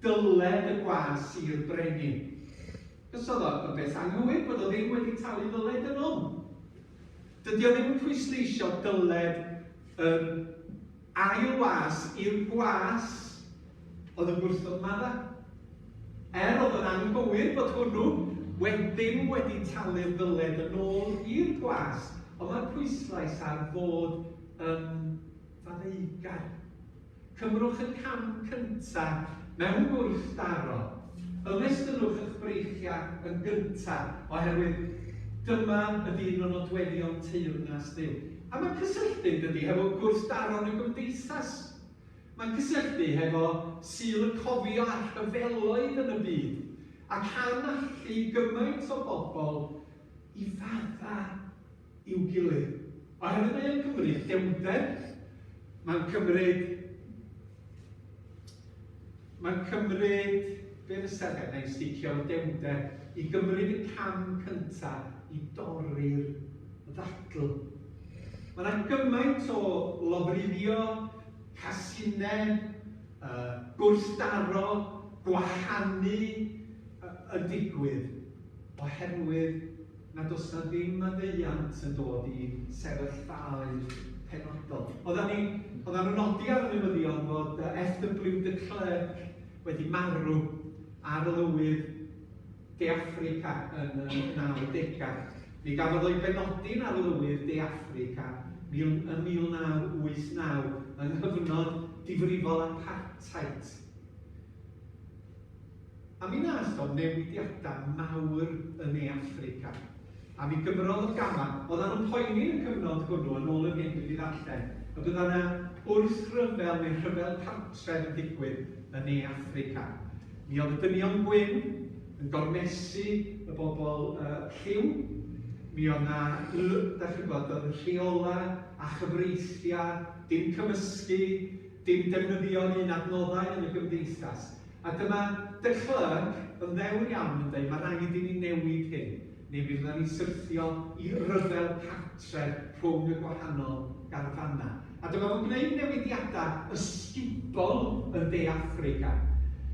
dyled y gwas i'r brenin. Cos oedd o beth anghywir bod o ddim wedi talu ddyled yn ôl. Dydy o ddim yn pwysleisio dyled ail was i'r gwas oedd yn gwrthod maddau. Oedd yn anghywir bod hwnnw ddim wedi talu'r ddyled yn ôl i'r gwas, ond mae'r pwyslais ar fod yn faddeugar. Cymrwch y cam cyntaf mewn gwrthdaro. Ymestynwch eich breichiau yn gyntaf, oherwydd dyma ydy un o nodweddion teyrnas Dduw. A mae cysylltu dydy hefo gwrthdaro'n y gymdeithas. Mae'n cysylltu hefo sy'n cofio ar rhyfeloedd yn y byd ac hanallu gymaint o bobl i fadda i'w gilydd. Oherwydd mae'n cymryd dewnder, mae'n cymryd, be fysa neu sticio o dewnder, i gymryd y cam cyntaf i dorri'r ddadl. Mae'n gymaint o lofruddio, casinau, gwrthdaro, gwahanu yn digwydd oherwydd nad oes na ddim maddeuant yn dod i sefyllfaoedd penodol. Oedden nhw'n nodi ar y newyddion fod F.W. de Klerk wedi marw ar y lywydd De Affrica yn y 90au. Mi gafodd o'i benodi'n ar y lywydd De Affrica yn 1989 yn hyfnod difrifol apartheid. A mi nath o newidiadau mawr yn Ne Affrica. A mi gymrodd o gaman, oedden nhw'n poeni yn y cyfnod hwnnw yn ôl yn hyn wedi ddarllen, a bydda yna wrthryfel neu rhyfel cartref yn digwydd yn Ne Affrica. Mi oedd y dynion gwyn yn gormesu y bobl lliw. Mi oedd na, da chi'n gwybod, oedd y rheola a chyfreithiau, dim cymysgu, dim defnyddio'r un adnoddau yn y gymdeithas. A dyma De Klerk yn ddewr iawn yn dweud, mae rhaid i ni newid hyn, neu bydd ni syrthio i ryfel cartref rhwng y gwahanol garfanna. A dyma fo'n gwneud newidiadau ysgubol yn De Affrica,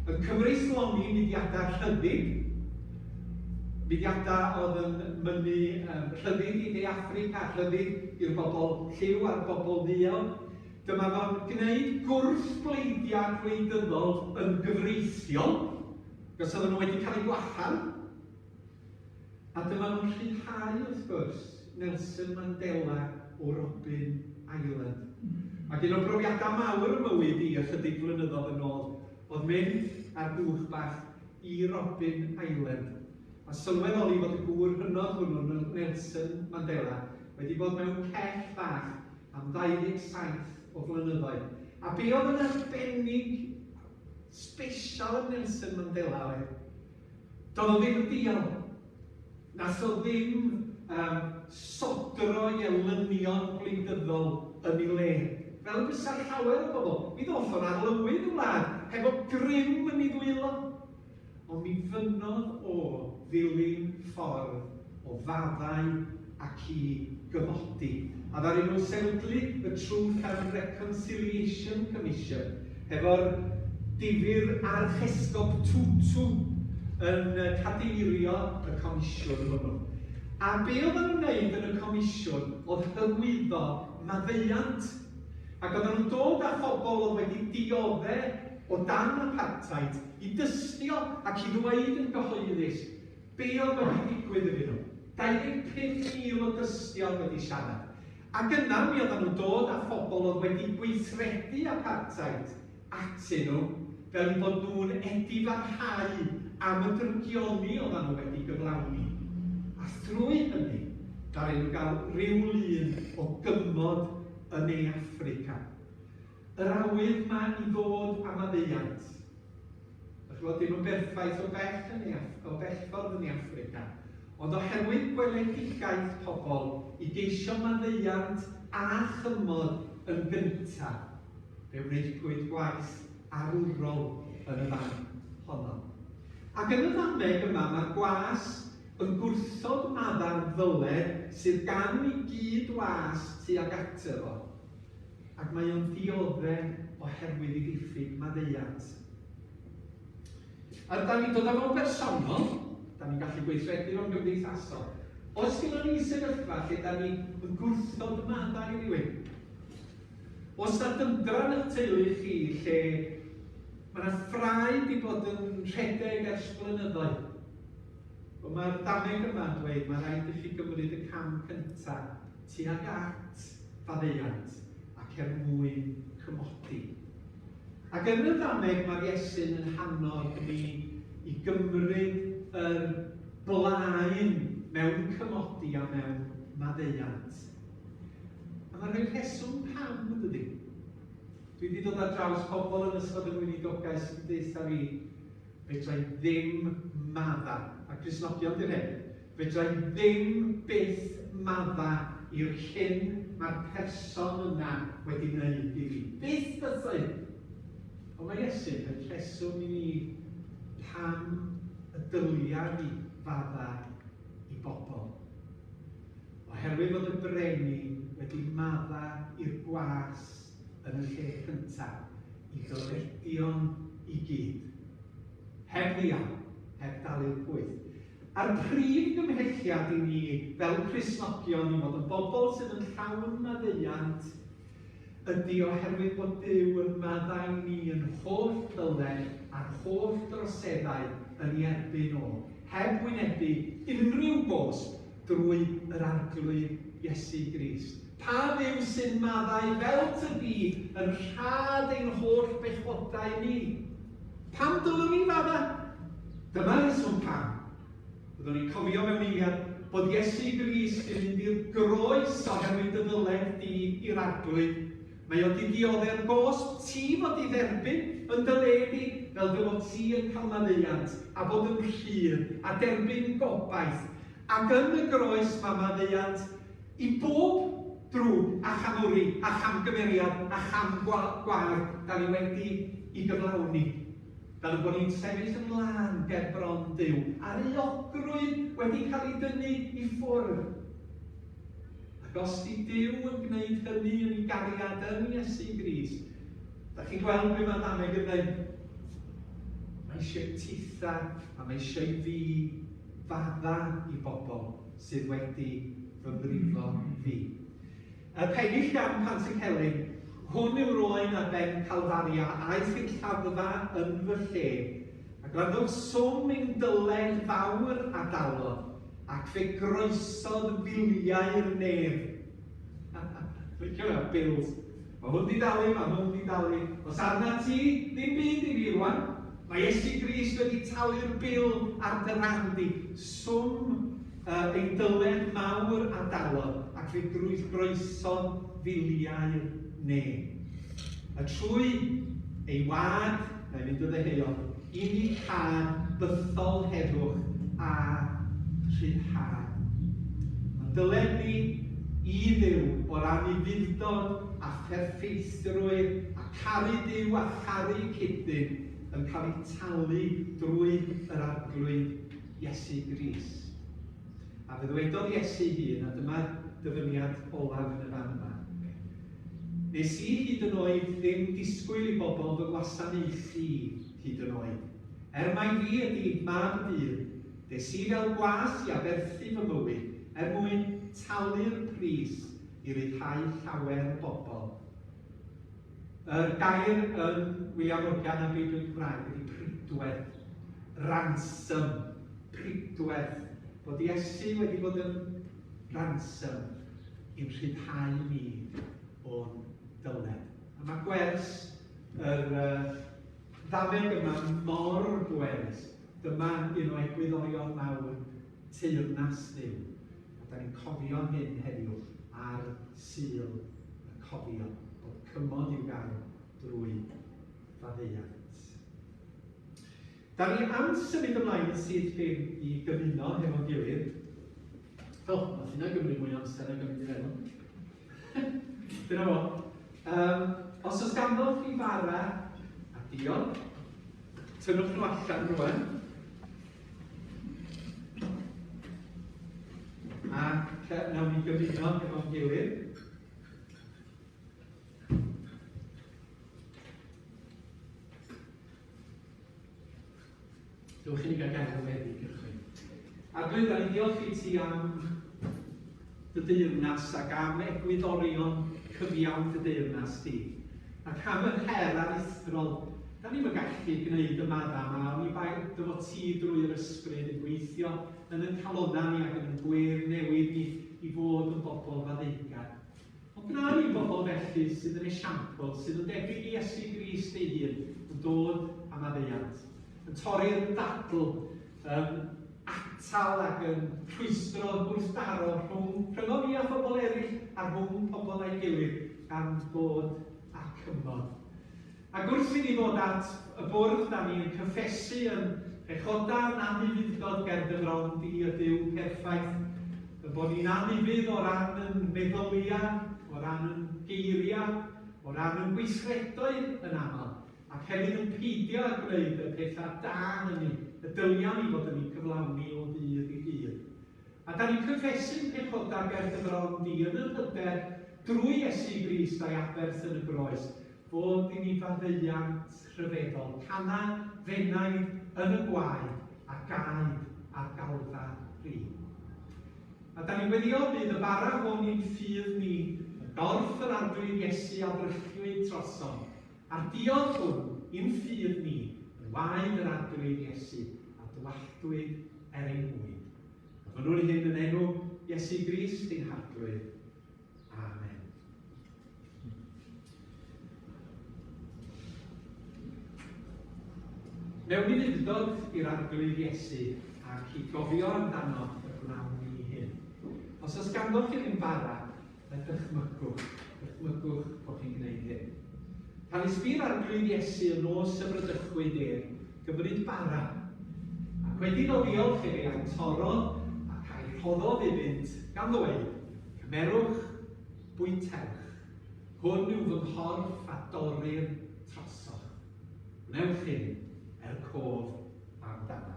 yn cyfreisloni mudiadau rhyddid, mudiadau oedd yn mynnu rhyddid i De Affrica, rhyddid i'r bobl lliw a'r bobl ddiog. Dyma fo'n gwneud gwrthbleidiau gwleidyddol yn gyfreithiol, gos oedden nhw wedi cael eu gwahan. A dyma fo'n rhyddhau, wrth gwrs, Nelson Mandela o Robben Island. Ac un o'r brofiadau mawr y mywyd i ychydig flynyddoedd yn ôl, oedd mynd ar gwch bach i Robben Island. A sylweddoli fod y gŵr hynod hwnnw, Nelson Mandela, wedi bod mewn cell bach am 27 o flynyddoedd. A be oedd yn arbennig special yn Nelson Mandela oedd? Doedd o ddim yn dial. Nath o ddim sodro i elynion gwleidyddol yn ei le. Fel bysa'r llawer o bobl. Mi ddoth o'n arlywydd y wlad, hefo grym yn ei ddwylo. Ond mi fynodd o ddilyn ffordd o faddau ac i gymodi. A ddaru nhw sefydlu y Truth and Reconciliation Commission hefo'r difyr archesgob Tutu yn cadeirio y comisiwn hwnnw. A be oedden nhw'n gwneud yn y comisiwn oedd hywyddo maddeuant. Ac oedden nhw'n dod â phobl oedd wedi dioddau o dan apartheid i dystio ac i ddweud yn gyhoeddus be oedd wedi digwydd iddyn nhw. 25,000 o dystion wedi siarad. Ac yna mi oedden nhw'n dod â phobl oedd wedi gweithredu apartheid atyn nhw fel bod nhw'n edifarhau am y drygioni oedden nhw wedi gyflawni. A thrwy hynny, ddaru nhw gael ryw lun o gymod yn Ne Affrica. Yr awydd ma i ddod am addeuant. Ydych dim yn berffaith o bellffordd yn Ne Affrica, ond oherwydd gweledigaeth pobl i geisio maddeuant a chymod yn gyntaf, fe wneudwyd gwaith arwrol yn y fan honno. Ac yn y ddameg yma, mae'r gwas yn gwrthod maddau'r ddyled sydd gan i gyd was tuag ato fo. Ac mae o'n dioddau oherwydd i ddiffyg maddeuant. A da ni'n dod â fo'n bersonol, da ni'n gallu gweithredu fo'n gymdeithasol. Oes gyda ni sefyllfa lle da ni'n gwrthod maddau i rywun? Oes da dymdran eich teulu chi lle mae yna ffrau wedi bod yn rhedeg ers blynyddoedd? Mae'r dameg yma'n dweud mae rhaid i chi gymryd y cam cyntaf tuag at faddeuant ac mwyn cymodi. Ac yn y dameg mae'r Iesu'n yn hannog ni i gymryd yr blaen mewn cymodi a mewn maddeuant. A mae'n rhaid rheswm pam yn dydi. Dwi wedi dod ar draws pobl yn ystod y weinidogaeth sy'n deitha fi fedrai ddim madda, a Cristnogion di'r hyn, fedrai ddim byth madda i'r hyn mae'r person yna wedi wneud i fi. Byth bethau. Ond mae Iesu yn rheswm i ni pam y dylia ni fadda i bobl. Oherwydd fod y breni wedi madda i'r gwas yn y lle cyntaf i ddyledion i gyd. Heb ddial, heb dalu'r pwyth. A'r prif gymhelliad i ni fel Cristnogion i fod yn bobl sydd yn llawn maddeuant ydy oherwydd bod Duw yn maddau ni yn holl dyled a'r holl droseddau yn ei erbyn o, heb wynebu unrhyw bost drwy yr arglwydd Iesu Grist. Pa ddiw sy'n maddau fel tydi yn rhad ein holl bechwodau ni? Pam dylwn ni fadda? Dyma reswm pam. Byddwn ni'n cofio mewn eiliad bod Iesu Grist yn mynd i'r groes oherwydd y ddyled di i'r arglwydd. Mae o wedi dioddau'r gost ti fod i dderbyn yn dy le di, fel dy fod ti yn cael maddeuant a bod yn rhydd a derbyn gobaith. Ac yn y groes mae maddeuant i bob drwg a chanwri a chamgymeriad a chamgwair da ni wedi i gyflawni. Fel bod ni'n sefyll ymlaen ger bron Duw, a'r euogrwydd wedi cael ei dynnu i ffwrdd. Ac os di Duw yn gwneud hynny yn ei gariad yn Iesu Grist, da chi'n gweld be mae Dameg yn dweud. Mae eisiau titha a mae eisiau fi fadda i bobl sydd wedi fy brifo fi. Y pennill gan Pantycelyn, hwn yw'r oen ar ben Calfaria, aeth i'r lladdfa yn fy lle, ac gwrandwch swm ein dyled fawr a dalodd, ac fe groesodd filiau'r nef. Licio fe, Bills. Mae hwn di dalu, mae hwn di dalu. Os arna ti, ddim byd i fi rwan. Mae Iesu Grist wedi talu'r bil ar dy randi. Swm ein dyled mawr a dalodd, ac fe groesodd filiau'r nef. A trwy ei wad, neu fynd o ddeheuol, i ni cael bythol heddwch a rhyddhad. Ond dyled ni i Dduw o ran i fuddod a pherffeithrwydd a caru Duw a charu cydyn yn cael ei talu drwy yr arglwydd Iesu Grist. A fe ddwedodd Iesu hun, a dyma dyfyniad olaf yn y fan yma. Nes i hyd yn oed ddim disgwyl i bobl fy gwasanaethu hyd yn oed. Mai fi ydy mab dydd, des i fel gwas i aberthu fy mywyd, mwyn talu'r pris i ryddhau llawer bobl. Yr gair yn William Morgan a Beibl Cymraeg ydy pridwedd, ransom, pridwedd, bod Iesu wedi bod yn ransom i'n rhyddhau ni o'n dyled. A mae gwers yr ddameg yma mor gwers. Dyma un o egwyddorion mawr teyrnas Dduw. A da ni'n cofio hyn heddiw ar Sul y cofio bod cymod i'w gael drwy faddeuant. Da ni am symud ymlaen yn sydd dim i gymuno hefo'n gilydd. Nath hynna gymryd mwy amser na gymryd i'r enw. Dyna fo. Os oes ganddoch chi fara a diod, tynnwch nhw allan rwan. Ac nawn ni gymuno efo'n gilydd. Dywch chi ni gael gael o feddi gychwyn. A dwi'n da ni diolch i ti am dy deyrnas ac am egwyddorion cyfiawn dy deyrnas ti. Ac am yr her aruthrol, da ni'n gallu gwneud y maddam a ni bai dyfo ti drwy'r ysbryd yn gweithio yn ein calonna ni ac yn ein gwir newid ni i fod yn bobl faddeugar. Ond gwna ni bobl felly sydd yn esiampl, sydd yn debyg i Iesu Grist ei hun, yn dod am addeuant, yn torri'r dadl, atal ac yn rhwystro gwrthdaro rhwng ni a phobl eraill a rhwng pobl a'i gilydd gan bod a cymod. Ac wrth i ni fod at y bwrdd, da ni'n cyffesu yn echoda yn anifyddod ger dy frond i y Duw perffaith, bod ni'n anifydd o ran yn meddylia, o ran yn geiria, o ran yn gweithredoedd yn aml, ac hefyd yn peidio a gwneud y pethau da yn ni, y dylia ni fod yn ei cyflawni o ddydd i ddydd. A da ni'n cyffesu'n pechoda ger dy frond i yn y hyder drwy Iesu Grist a'i aberth yn y groes, fod i ni faddeuant rhyfeddol, cana fennaid yn y gwaed a gaed a'r galfa rhydd. A da ni'n gweddio bydd y bara hwn i'n ffydd ni, y dorf yr arglwydd Iesu a ddryllwyd trosom, a'r diod hwn i'n ffydd ni, y waed yr arglwydd Iesu a dywalltwyd ein mwyd. A fy nhw'n hyn yn enw Iesu Grist ein harglwydd. Amen. Mewn i ddod i'r arglwydd Iesu ac i gofio amdano y gwnawn ni hyn. Os oes ganddoch chi ddim bara, dychmygwch bod chi'n gwneud hyn. Cael ei sbir ar bryd Iesu yn nos y Brydychwyd gymryd bara. Ac wedi dod diolch i ei toro ac a'i rhoddodd iddynt gan ddweud, cymerwch bwyterch. Hwn yw fy nghorff a dorri'r trosoch. Wnewch hyn cof amdana.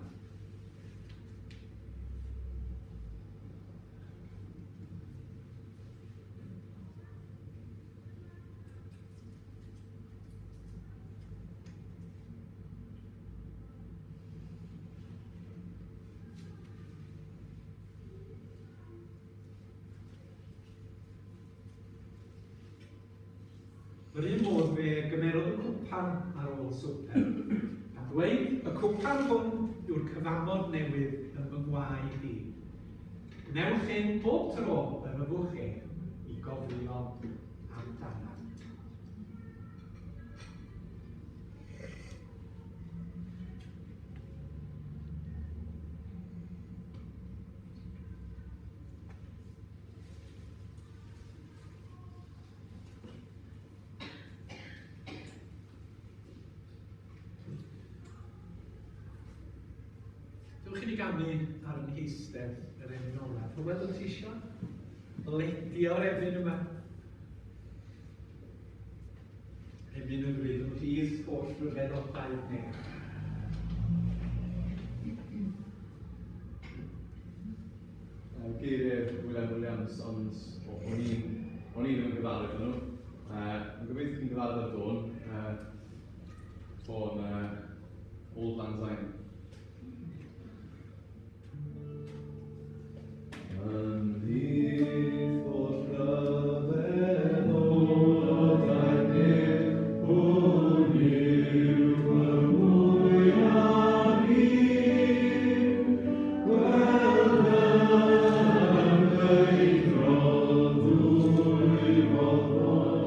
Yr un modd fe gymerodd y cwpan ar ôl swper, a dweud, y cwpan hwn yw'r cyfamod newydd yn fy ngwaed i. Gwnewch hyn bob tro y byddwch i gofio amdana. Dewch i ni ganu ar yn heistedd yr efyn olaf. Rhywbeth o't ti isio? Ledio'r efyn yma. Efyn yn ryd, yn rhys oll rhyfedd o daith neu. Geiriau William Williams, ond o'n i'n gyfarwydd nhw. Yn gobeithio chi'n gyfarwydd ar dôn, o'n Old Lang Syne. Ymhlith o'r rhyfedd o daith hwn yw fy mwyaf i, gweld yn gweithrodd ddwy fodol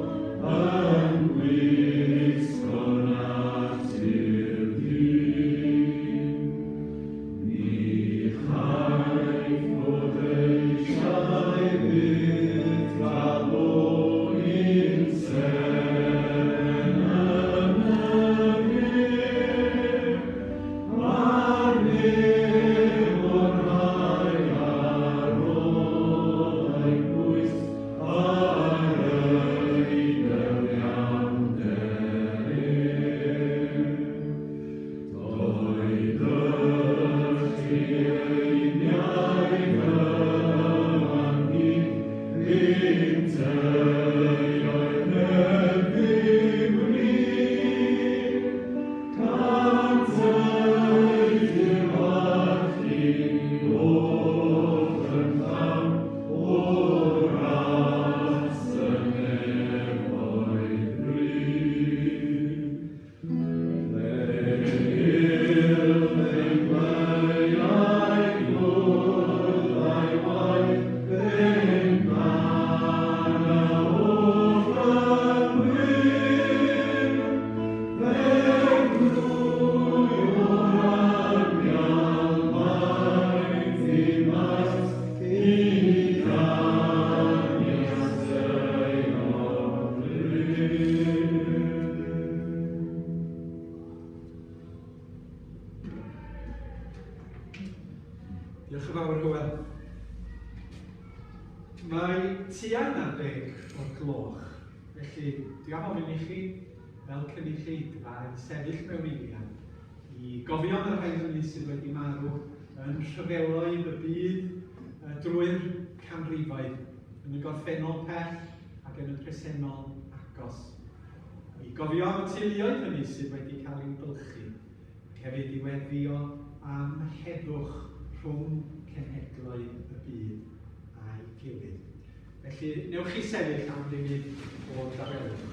yn gwisgo natur ddyn. Ni chaiff fod eisiau byth tra bo ni'n sen yn ymwneud, ar neb o'r rhai ar ôl ei bwys ar ei gyfiawnder. Doedd ysdi einiau gyfangi, ddim teioedd nebyn wni, cant ei ddilwachi o'r yn llawn o'r ras yn efo'i bryd. Diolch yn fawr Hywel. Mae tua 10 o'r gloch, felly dwi am ofyn i chi, fel cynulleidfa, yn sefyll mewn eiliad, i gofio am yr rhaid hynny sydd wedi marw yn rhyfeloedd y byd drwy'r canrifoedd, yn y gorffennol pell ac yn y presennol agos. I gofio am y teuluoedd hynny sydd wedi cael ei bylchu, ac hefyd i weddio am heddwch rhwng cenhedloedd y byd a'i gilydd. Felly, newch chi sefyll am funud o'r dafelwch.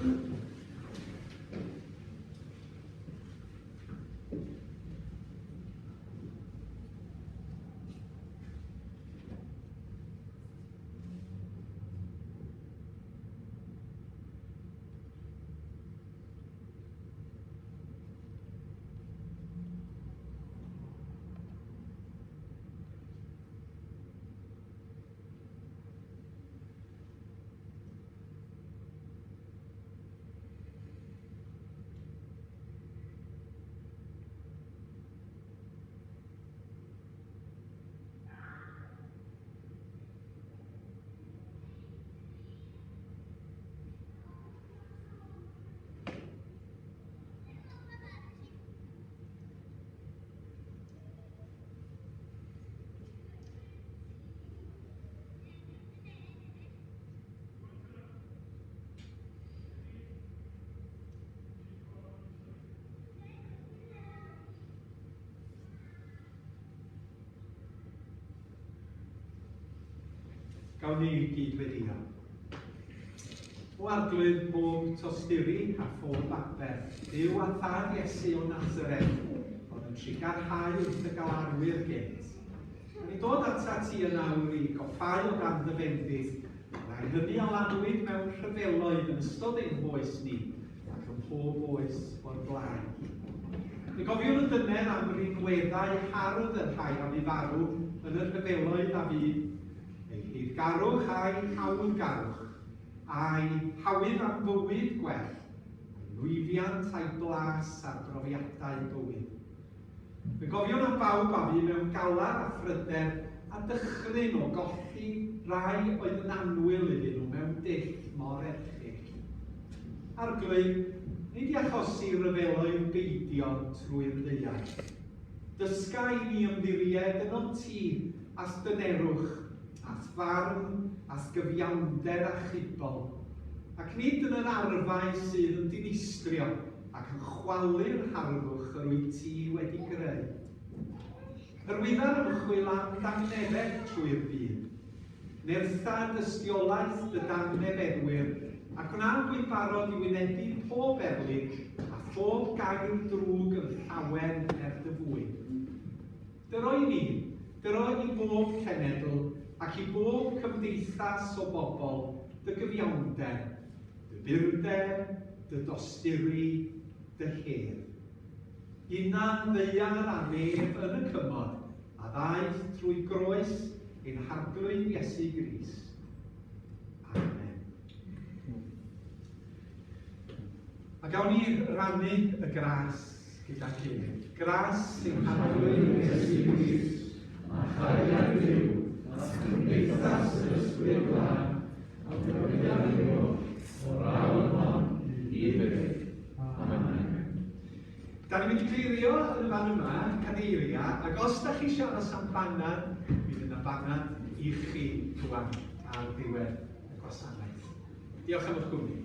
gawn ni gyd weddio. O arglwydd pob tosturi a phob bapur, Duw a Thad Iesu o Nazareth, oedd yn trigarhau wrth y gael arwyr gynt. Ni dod ata ti yn awr i goffau o gan ddyfendydd, a'i hynny a lanwyd mewn rhyfeloedd yn ystod ein hoes ni, ac yn pob oes o'r blaen. Ni gofiwn y dyner am rinweddau hardd yn rhai am ei farw yn y rhyfeloedd a fydd, ei hydgarwch a'i hawlgarwch, a'i hawydd am fywyd gwell, a'i lwyddiant a'i blas a'r brofiadau bywyd. Fe gofiwn am bawb a fi mewn galar a phryder a dychryn o golli rai oedd yn anwyl iddyn nhw mewn dull mor erchyll. Arglwydd, nid i achosi ryfeloedd beidio trwy'r ddaear. Dysga i ni ymddiried yn o ti as dynerwch, as farn, as gyfiawnder a chybol, ac nid yn yr arfau sydd yn dinistrio ac yn chwalu'r harddwch yr wyt ti wedi greu. Yr wyddar ymchwil am dangnefedd trwy'r byd, nertha dystiolaeth dy dangneddwyr, ac wna'n gwybbarod i wynebu pob erlyg a phob gair drwg yn llawen dy fwyd. Dyro i bob cenedl ac i bob cymdeithas o bobl dy gyfiawnder, dy byrdeb, dy dosturi, dy her. Una'n ddeiar a neb yn y cymod, a ddaeth trwy groes ein harglwydd Iesu Grist. Amen. A gawn ni rannu y gras gyda gilydd. Gras ein harglwydd Iesu Grist, a chariad Duw, a cymdeithas yr ysbryd glân, a brofiad Duw, o'r awr hon i ddweud. Amen. Da ni'n mynd i gleirio yn y fan yma, cadeiria, ac os da chi siarad am banan, bydd yna banan i chi rwan ar ddiwedd y gwasanaeth. Diolch am eich gwmni.